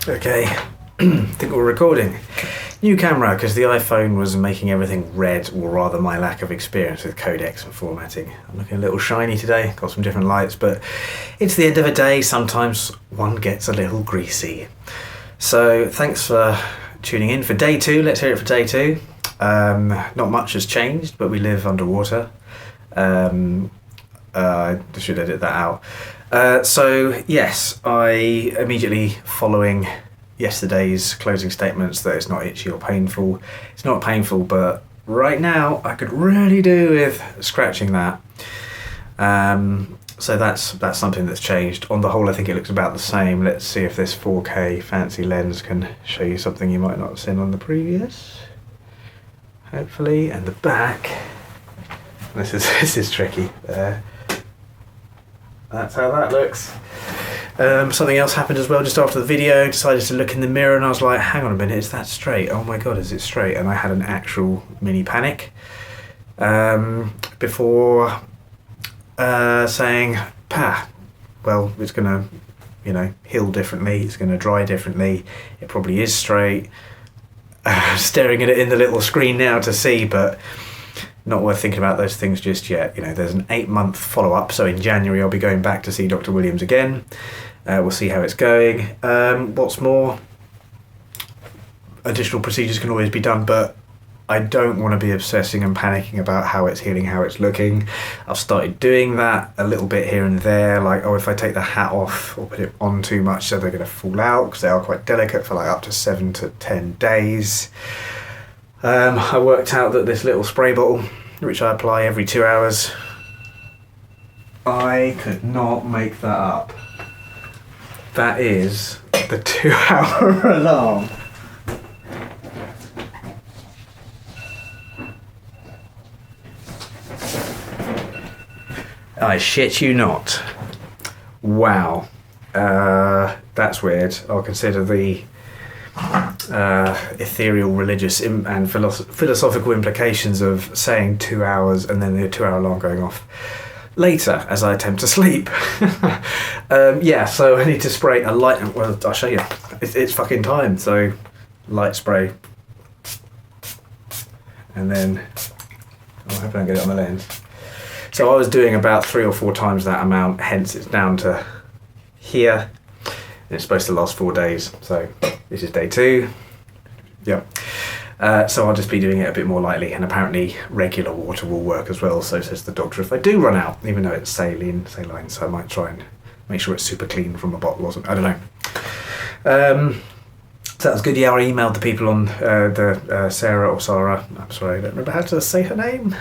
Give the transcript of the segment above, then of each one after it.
Okay, think we're recording. New camera, because the iPhone was making everything red, or rather my lack of experience with codecs and formatting. I'm looking a little shiny today, got some different lights, but it's the end of a day, sometimes one gets a little greasy. So thanks for tuning in for day two. Let's hear it for day two. Not much has changed, but we live underwater. I should edit that out. So yes, I immediately following yesterday's closing statements that it's not itchy or painful. It's not painful, but right now I could really do with scratching that. So that's something that's changed. On the whole, I think it looks about the same. Let's see if this 4K fancy lens can show you something you might not have seen on the previous. Hopefully, and the back. This is tricky. There. That's how that looks. Something else happened as well just after the video. Decided to look in the mirror and I was like, hang on a minute, is that straight? Oh my god, is it straight? And I had an actual mini panic before saying, well, it's gonna, heal differently, it's gonna dry differently, it probably is straight. Staring at it in the little screen now to see, but not worth thinking about those things just yet. There's an 8-month follow-up, so in January I'll be going back to see Dr. Williams again. We'll see how it's going. What's more, additional procedures can always be done, but I don't want to be obsessing and panicking about how it's healing, how it's looking. I've started doing that a little bit here and there, like, if I take the hat off or put it on too much so they're going to fall out, because they are quite delicate for like up to 7 to 10 days. I worked out that this little spray bottle, which I apply every 2 hours, I could not make that up. That is the 2-hour alarm. I shit you not. Wow. That's weird. I'll consider the ethereal, religious and philosophical implications of saying 2 hours and then the 2-hour alarm going off later as I attempt to sleep. So I need to spray a light. Well, I'll show you. It's fucking time. So light spray, and then I hope I don't get it on the lens. So I was doing about 3 or 4 times that amount. Hence, it's down to here. And it's supposed to last 4 days. So this is day 2. Yep. So I'll just be doing it a bit more lightly, and apparently regular water will work as well, so says the doctor, if I do run out, even though it's saline, so I might try and make sure it's super clean from a bottle or something, I don't know. So that was good. Yeah, I emailed the people on Sarah, I'm sorry, I don't remember how to say her name,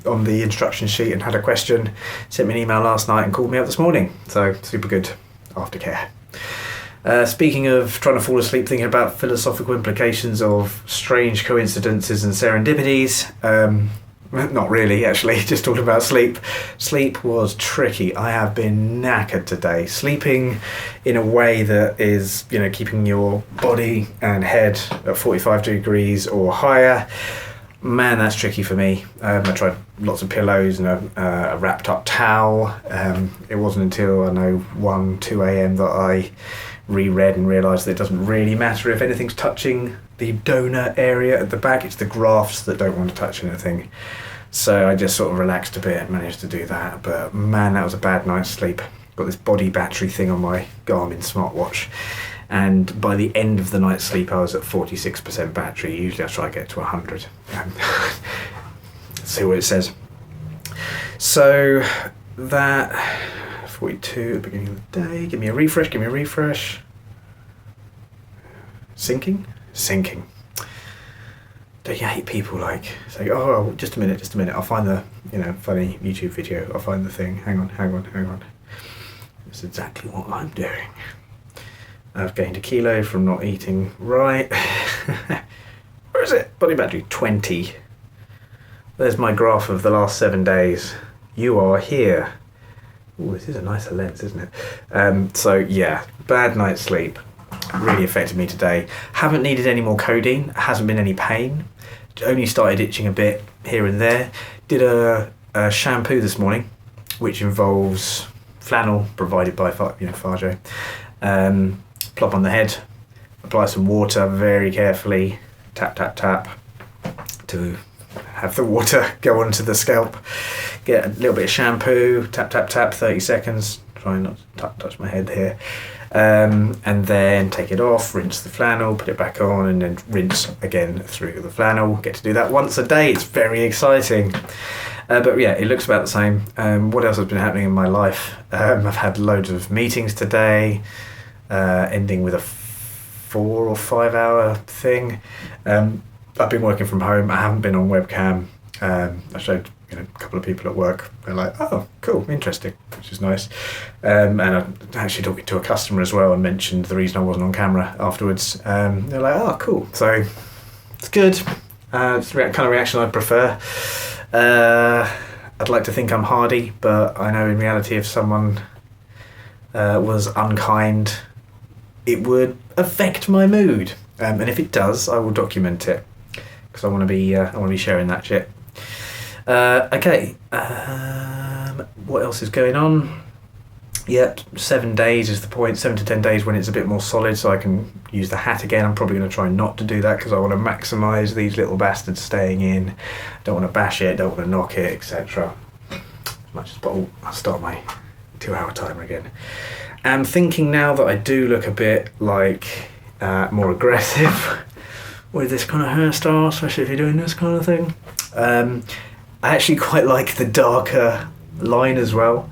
on the instruction sheet, and had a question, sent me an email last night and called me up this morning, so super good aftercare. Speaking of trying to fall asleep, thinking about philosophical implications of strange coincidences and serendipities, not really actually, just talking about sleep. Sleep was tricky. I have been knackered today. Sleeping in a way that is, keeping your body and head at 45 degrees or higher, man, that's tricky for me. I tried lots of pillows and a wrapped up towel. It wasn't until 1-2 a.m. that I reread and realised that it doesn't really matter if anything's touching the donor area at the back. It's the grafts that don't want to touch anything. So I just sort of relaxed a bit and managed to do that. But man, that was a bad night's sleep. Got this body battery thing on my Garmin smartwatch. And by the end of the night's sleep, I was at 46% battery. Usually I try to get to 100. Let's see what it says. So that 42 at the beginning of the day. Give me a refresh. Sinking. Don't you hate people say, oh, just a minute, I'll find the, funny YouTube video, I'll find the thing, hang on. That's exactly what I'm doing. I've gained a kilo from not eating right. Where is it? Body battery 20. There's my graph of the last 7 days. You are here. Oh, this is a nicer lens, isn't it? So yeah, bad night's sleep. Really affected me today. Haven't needed any more codeine. Hasn't been any pain. Only started itching a bit here and there. Did a shampoo this morning, which involves flannel provided by Farjo. Plop on the head, apply some water very carefully, tap, tap, tap, to have the water go onto the scalp. Get a little bit of shampoo, tap, tap, tap, 30 seconds. Try not to touch my head here. And then take it off, rinse the flannel, put it back on, and then rinse again through the flannel. Get to do that once a day. It's very exciting. But yeah, it looks about the same. What else has been happening in my life? I've had loads of meetings today, ending with a 4 or 5 hour thing. I've been working from home. I haven't been on webcam. I showed a couple of people at work. They're like, oh, cool, interesting, which is nice. And I'm actually talking to a customer as well and mentioned the reason I wasn't on camera afterwards. They're like, oh, cool. So it's good. It's the kind of reaction I'd prefer. I'd like to think I'm hardy, but I know in reality if someone was unkind, it would affect my mood. And if it does, I will document it because I want to be sharing that shit. Okay. What else is going on? Yep, 7 days is the point. 7 to 10 days when it's a bit more solid, so I can use the hat again. I'm probably going to try not to do that because I want to maximise these little bastards staying in. Don't want to bash it, don't want to knock it, etc. I'll start my 2 hour timer again. I'm thinking now that I do look a bit like more aggressive with this kind of hairstyle, especially if you're doing this kind of thing. I actually quite like the darker line as well.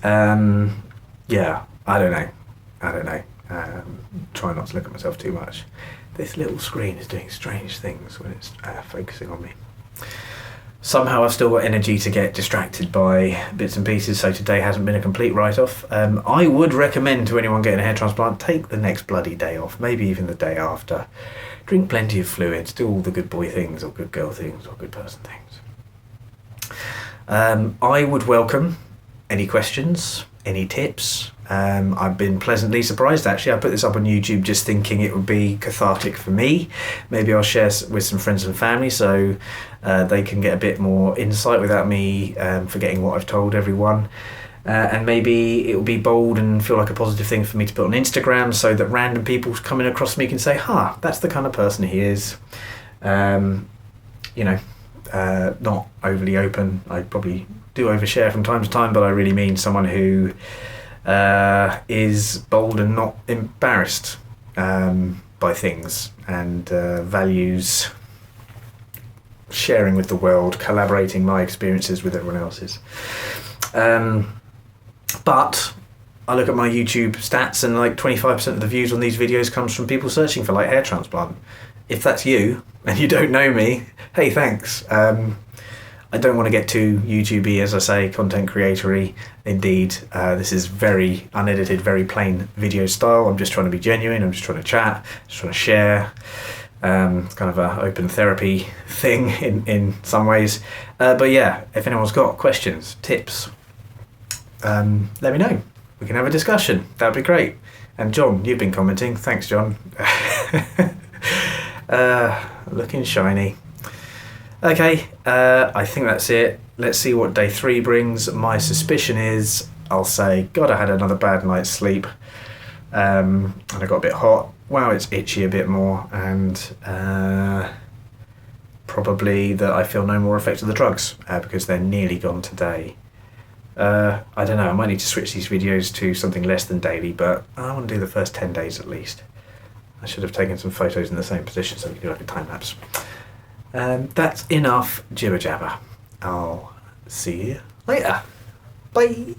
Yeah, I don't know. Try not to look at myself too much. This little screen is doing strange things when it's focusing on me. Somehow I've still got energy to get distracted by bits and pieces, so today hasn't been a complete write-off. I would recommend to anyone getting a hair transplant, take the next bloody day off, maybe even the day after. Drink plenty of fluids, do all the good boy things or good girl things or good person things. I would welcome any questions, any tips. I've been pleasantly surprised actually. I put this up on YouTube just thinking it would be cathartic for me. Maybe I'll share with some friends and family so they can get a bit more insight without me forgetting what I've told everyone. And maybe it will be bold and feel like a positive thing for me to put on Instagram so that random people coming across me can say, that's the kind of person he is. Not overly open. I probably do overshare from time to time, but I really mean someone who is bold and not embarrassed by things and values sharing with the world, collaborating my experiences with everyone else's. But I look at my YouTube stats and like 25% of the views on these videos comes from people searching for like hair transplant. If that's you and you don't know me, hey, thanks. I don't want to get too YouTube-y, as I say, content creatory. Indeed, this is very unedited, very plain video style. I'm just trying to be genuine. I'm just trying to chat, just trying to share. It's kind of an open therapy thing in some ways. But yeah, if anyone's got questions, tips, let me know. We can have a discussion. That'd be great. And John, you've been commenting. Thanks, John. Looking shiny. Okay, I think that's it. Let's see what day 3 brings. My suspicion is, I'll say, God, I had another bad night's sleep. And I got a bit hot. Wow, it's itchy a bit more. And probably that I feel no more effect of the drugs because they're nearly gone today. I don't know, I might need to switch these videos to something less than daily, but I want to do the first 10 days at least. I should have taken some photos in the same position so we could do like a time lapse. That's enough jibber jabber. I'll see you later. Bye.